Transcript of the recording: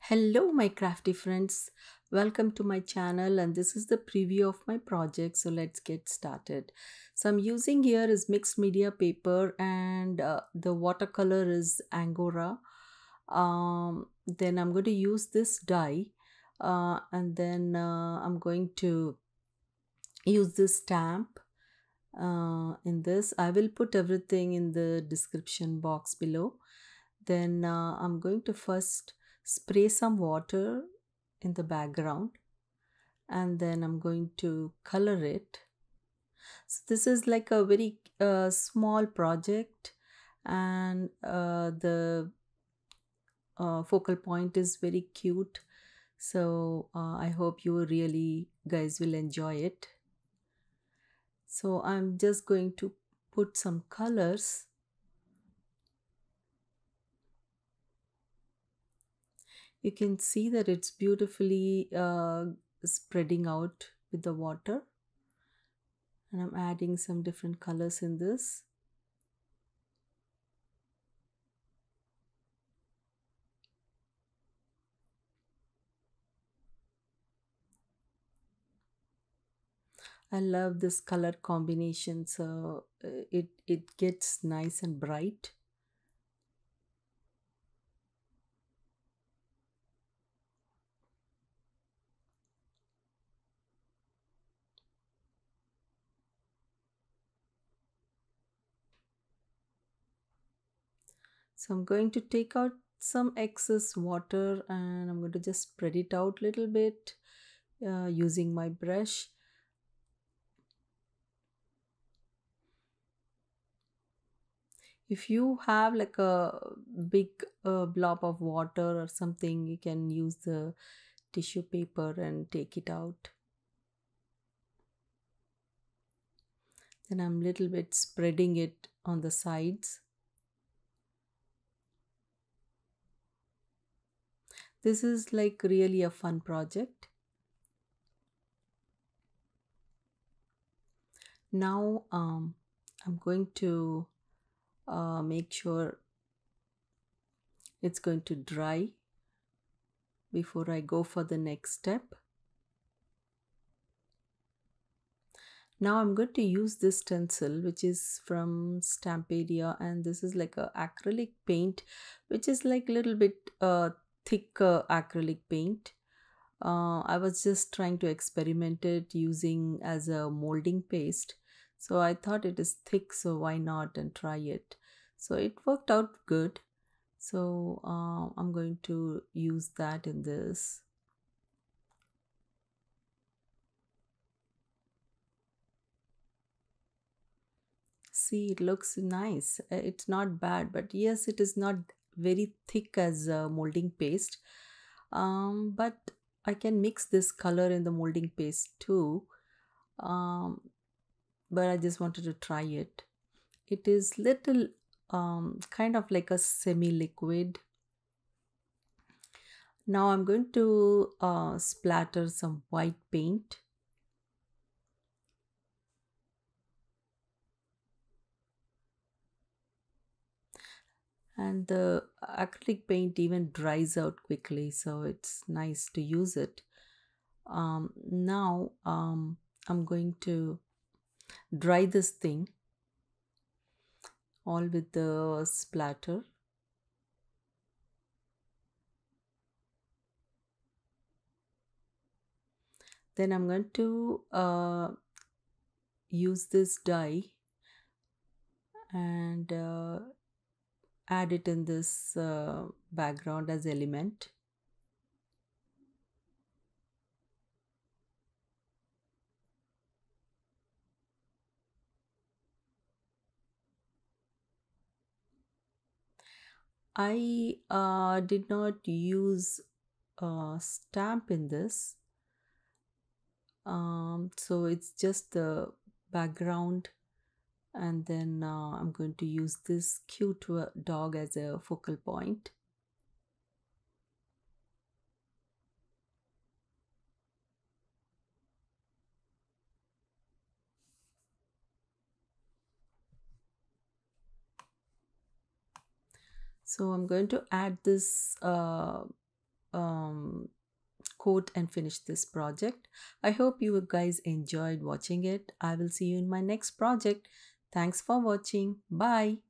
Hello, my crafty friends. Welcome to my channel, and this is the preview of my project. So let's get started. So I'm using here is mixed media paper, and the watercolor is Angora. Then I'm going to use this dye, and then I'm going to use this stamp. In this, I will put everything in the description box below. Then I'm going to first spray some water in the background, and then I'm going to color it. So this is like a very small project, and the focal point is very cute. So I hope you really guys will enjoy it. So I'm just going to put some colors. You can see that it's beautifully spreading out with the water, and I'm adding some different colors in this. I love this color combination, so it gets nice and bright. So I'm going to take out some excess water, and I'm going to just spread it out a little bit using my brush. If you have like a big blob of water or something, you can use the tissue paper and take it out. Then I'm little bit spreading it on the sides. This is like really a fun project. Now I'm going to make sure it's going to dry before I go for the next step. Now I'm going to use this stencil, which is from Stampedia, and this is like a acrylic paint, which is like a little bit thick acrylic paint. I was just trying to experiment it using as a molding paste. So I thought it is thick, so why not and try it. So it worked out good. So I'm going to use that in this. See, it looks nice. It's not bad, but yes, it is not very thick as molding paste. But I can mix this color in the molding paste too. Um, but I just wanted to try it. It is little kind of like a semi-liquid. Now I'm going to splatter some white paint. And the acrylic paint even dries out quickly, so it's nice to use it. Now I'm going to dry this thing all with the splatter. Then I'm going to use this dye and add it in this background as element. I did not use a stamp in this, so it's just the background, and then I'm going to use this cute dog as a focal point. So I'm going to add this coat and finish this project. I hope you guys enjoyed watching it. I will see you in my next project. Thanks for watching. Bye.